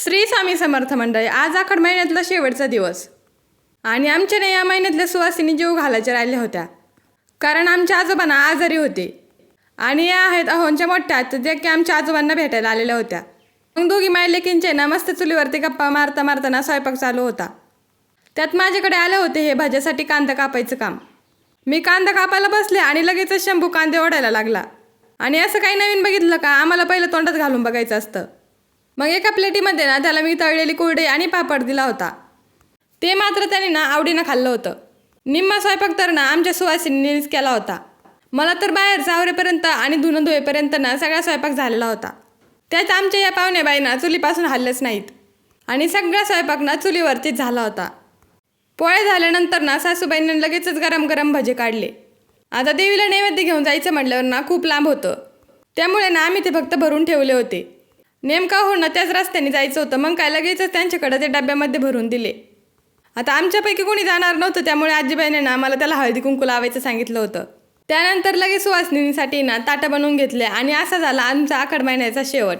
श्री स्वामी समर्थ मंडळी, आज आखाड महिन्यातला शेवटचा दिवस आणि आमच्याने या महिन्यातल्या सुवासिनी जीव घालायच्या राहिल्या होत्या, कारण आमच्या आजोबांना आजारी होते आणि या आहेत अहोंच्या मोठ्या ज्या की आमच्या आजोबांना भेटायला आलेल्या होत्या. मग दोघी मायलेकींचे ना मस्त चुलीवरती गप्पा मारता मारताना स्वयंपाक चालू होता. त्यात माझ्याकडे आले होते हे भाज्यासाठी कांदा कापायचं काम. मी कांदा कापायला बसले आणि लगेचच शंभू कांदे ओढायला लागला. आणि असं काही नवीन बघितलं का, आम्हाला पहिलं तोंडात घालून बघायचं असतं. मग एका प्लेटीमध्ये ना त्याला मी तळलेली कुरडई आणि पापड दिला होता. ते मात्र त्याने ना आवडीनं खाल्लं होतं. निम्मा स्वयंपाक तर ना आमच्या सुवासिनीनेच केला होता. मला तर बाहेर आवरेपर्यंत आणि धुणं धुवेपर्यंत ना सगळा स्वयंपाक झालेला होता. त्यात आमच्या या पाहुण्याबाईंना चुलीपासून हल्लेच नाहीत आणि सगळा स्वयंपाक ना चुलीवरतीच झाला होता. पोळे झाल्यानंतर ना सासूबाईंनी लगेचच गरम गरम भजे काढले. आता देवीला नैवेद्य घेऊन जायचं म्हटल्यावर ना खूप लांब होतं, त्यामुळे ना आम्ही ते फक्त भरून ठेवले होते. नेमका हो ना त्याच रस्त्याने जायचं होतं, मग काय लगेचच त्यांच्याकडे ते डब्यामध्ये भरून दिले. आता आमच्यापैकी कोणी जाणार नव्हतं, त्यामुळे आजीबाईने ना मला त्याला हळदी कुंकू लावायचं सांगितलं होतं. त्यानंतर लगेच सुवासिनीसाठी ना ताटं बनवून घेतले आणि असा झाला आमचा आखाड महिन्याचा शेवट.